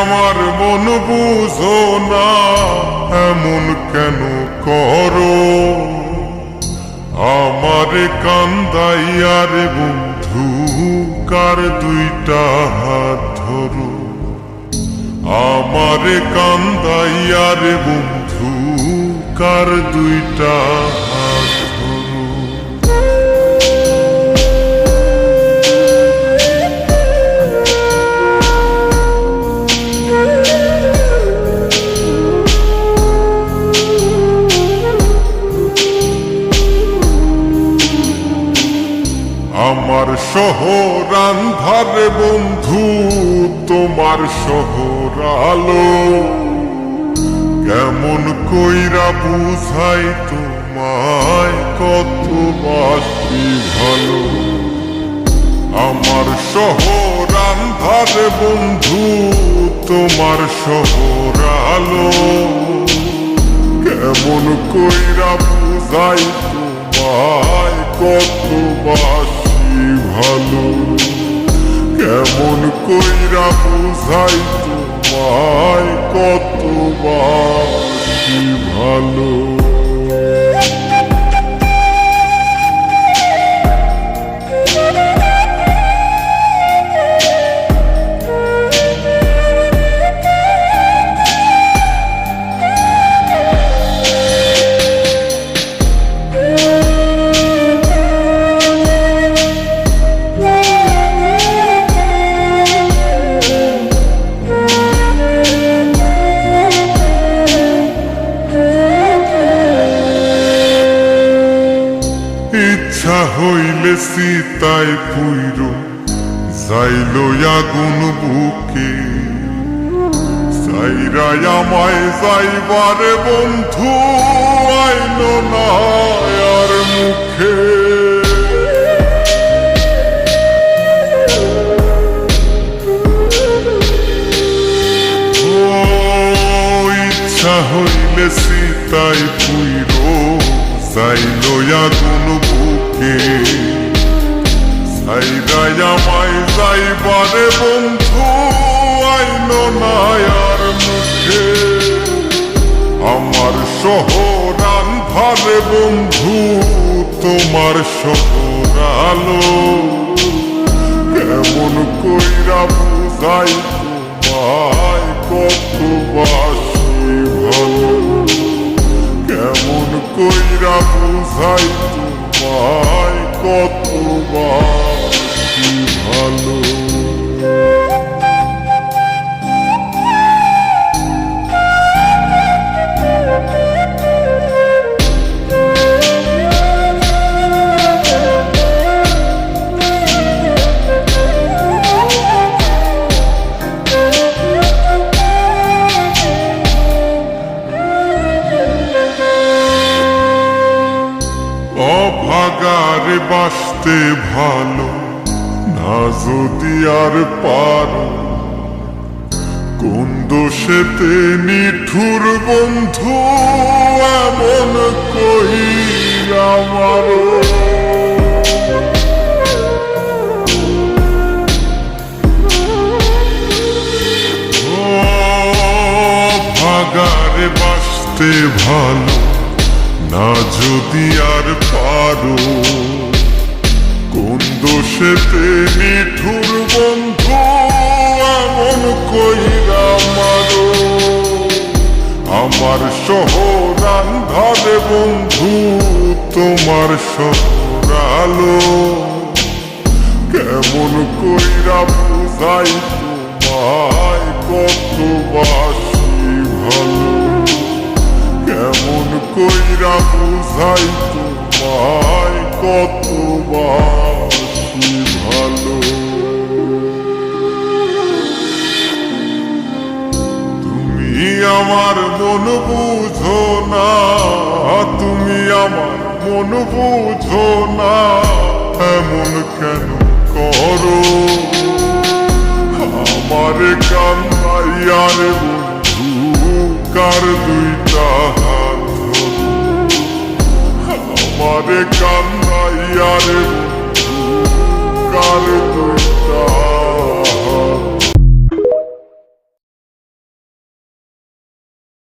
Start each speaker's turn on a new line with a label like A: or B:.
A: আমার মন বুঝো না, এমন কেন করো? আমারে কান্দাইয়ার বন্ধু কার দুইটা হাত ধরো। আমারে কান্দাইয়ার বন্ধু কার দুইটা হাত ধরো। আমার শহর আন্ধারে বন্ধু, তোমার শহর আলো। কেমন কইরা বুঝাই তোমায় কত বাসি ভালো। আমার শহর আন্ধারে বন্ধু, তোমার শহর আলো। কেমন কইরা বুঝাই তোমায় কত বাসি ভালো। কেমন কইরা বুঝাই তোমায় কত বাসি ভালো। ইচ্ছা হইলে সীতায় পুইর যাইল আগুন বুকে। সাইরাই আমায় যাইবারে বন্ধু আইল না আর মুখে। ও ইচ্ছা হইলে সীতায় পুইর যাইল আগুন বুকে। সাইরাই আমায় যাইবারে বন্ধু আইল না আর মুখে। আমার শহর আন্ধারে বন্ধু, তোমার শহর আলো। কেমন কইরা বুঝাই তোমায় কত বাসি ভালো। কেমন কইরা বুঝাই তোমায় কত বাসি ভালো। অভাগারে বাসতে ভালো না যদি আর পারো। কোন দোষেতে নিঠুর বন্ধু এমন কইরা মারো। অভাগারে বাসতে ভালো না যদি আর পারো। কোন দোষেতে নিঠুর বন্ধু এমন কইরা মারো। আমার শহর আন্ধারে বন্ধু, তোমার শহর আলো। কেমন কইরা বুঝাই তোমায় কত বাসি ভালো। কেমন কইরা বুঝাই তোমায় কত বাসি ভালো। তুমি আমার মন বুঝো না, তুমি আমার মন বুঝো না, এমন কেন করো? আমারে কান্দাইয়ার বন্ধু কার দুইটা হাত ধরো। আমারে কান্দাইয়ার বন্ধু কার দুইটা